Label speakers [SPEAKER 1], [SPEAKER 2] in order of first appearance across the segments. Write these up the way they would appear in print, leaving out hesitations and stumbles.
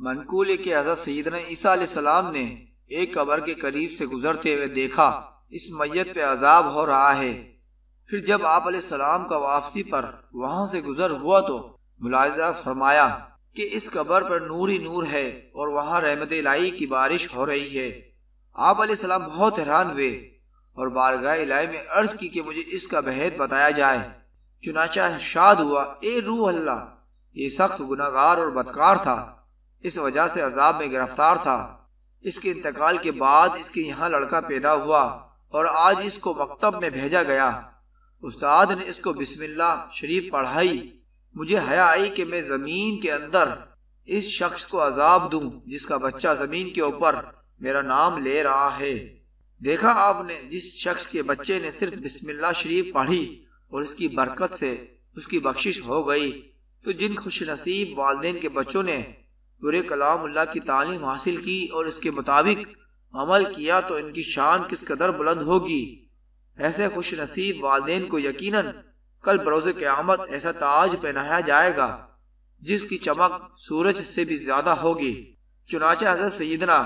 [SPEAKER 1] منقول ہے کہ حضرت سیدنا عیسیٰ علیہ السلام نے ایک قبر کے قریب سے گزرتے ہوئے دیکھا اس میت پہ عذاب ہو رہا ہے۔ پھر جب آپ علیہ السلام کا واپسی پر وہاں سے گزر ہوا تو ملاحظہ فرمایا کہ اس قبر پر نور ہی نور ہے اور وہاں رحمت الہی کی بارش ہو رہی ہے۔ آپ علیہ السلام بہت حیران ہوئے اور بارگاہ الہی میں عرض کی کہ مجھے اس کا بحث بتایا جائے۔ چنانچہ ارشاد ہوا، اے روح اللہ، یہ سخت گناہگار اور بدکار تھا، اس وجہ سے عذاب میں گرفتار تھا۔ اس کے انتقال کے بعد اس کے یہاں لڑکا پیدا ہوا اور آج اس کو مکتب میں بھیجا گیا۔ استاد نے اس کو بسم اللہ شریف پڑھائی۔ مجھے حیا آئی کہ میں زمین کے اندر اس شخص کو عذاب دوں جس کا بچہ زمین کے اوپر میرا نام لے رہا ہے۔ دیکھا آپ نے، جس شخص کے بچے نے صرف بسم اللہ شریف پڑھی اور اس کی برکت سے اس کی بخشش ہو گئی، تو جن خوش نصیب والدین کے بچوں نے پورے کلام اللہ کی تعلیم حاصل کی اور اس کے مطابق عمل کیا تو ان کی شان کس قدر بلند ہوگی۔ ایسے خوش نصیب والدین کو یقیناً کل بروز قیامت ایسا تاج پہنایا جائے گا جس کی چمک سورج سے بھی زیادہ ہوگی۔ چنانچہ حضرت سیدنا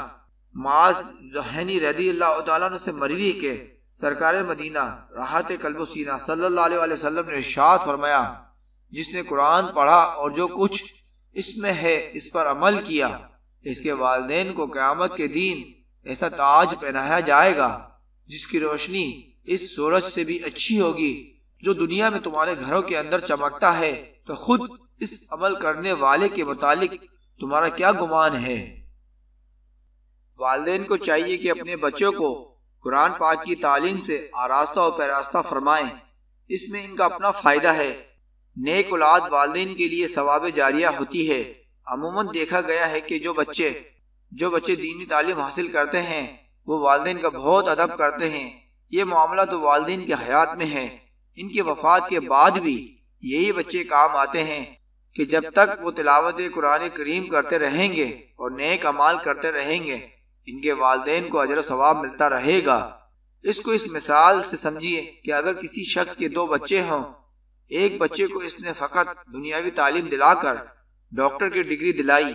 [SPEAKER 1] معاذ جہنی رضی اللہ تعالیٰ عنہ سے مروی کہ سرکار مدینہ راحت قلب و سینہ صلی اللہ علیہ وسلم نے ارشاد فرمایا، جس نے قرآن پڑھا اور جو کچھ اس میں ہے اس پر عمل کیا، اس کے والدین کو قیامت کے دن ایسا تاج پہنایا جائے گا جس کی روشنی اس سورج سے بھی اچھی ہوگی جو دنیا میں تمہارے گھروں کے اندر چمکتا ہے۔ تو خود اس عمل کرنے والے کے متعلق تمہارا کیا گمان ہے؟ والدین کو چاہیے کہ اپنے بچوں کو قرآن پاک کی تعلیم سے آراستہ و پیراستہ فرمائیں، اس میں ان کا اپنا فائدہ ہے۔ نیک اولاد والدین کے لیے ثواب جاریہ ہوتی ہے۔ عموماً دیکھا گیا ہے کہ جو بچے دینی تعلیم حاصل کرتے ہیں وہ والدین کا بہت ادب کرتے ہیں۔ یہ معاملہ تو والدین کے حیات میں ہے، ان کی وفات کے بعد بھی یہی بچے کام آتے ہیں کہ جب تک وہ تلاوت قرآن کریم کرتے رہیں گے اور نیک اعمال کرتے رہیں گے ان کے والدین کو اجر و ثواب ملتا رہے گا۔ اس کو اس مثال سے سمجھیے کہ اگر کسی شخص کے 2 بچے ہوں، ایک بچے کو اس نے فقط دنیاوی تعلیم دلا کر ڈاکٹر کی ڈگری دلائی،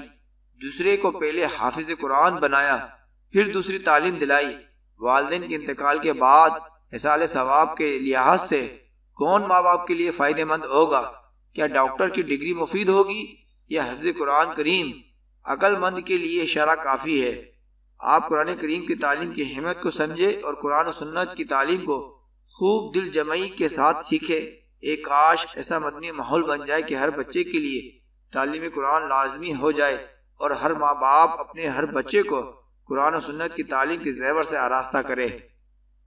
[SPEAKER 1] دوسرے کو پہلے حافظ قرآن بنایا پھر دوسری تعلیم دلائی، والدین کے انتقال کے بعد احصال ثواب کے لحاظ سے کون ماں باپ کے لیے فائدہ مند ہوگا؟ کیا ڈاکٹر کی ڈگری مفید ہوگی یا حفظ قرآن کریم؟ عقل مند کے لیے اشارہ کافی ہے۔ آپ قرآن کریم کی تعلیم کی اہمیت کو سمجھے اور قرآن و سنت کی تعلیم کو خوب دل جمعی کے ساتھ سیکھے۔ ایک کاش ایسا مدنی ماحول بن جائے کہ ہر بچے کے لیے تعلیم قرآن لازمی ہو جائے اور ہر ماں باپ اپنے ہر بچے کو قرآن و سنت کی تعلیم کے زیور سے آراستہ کرے۔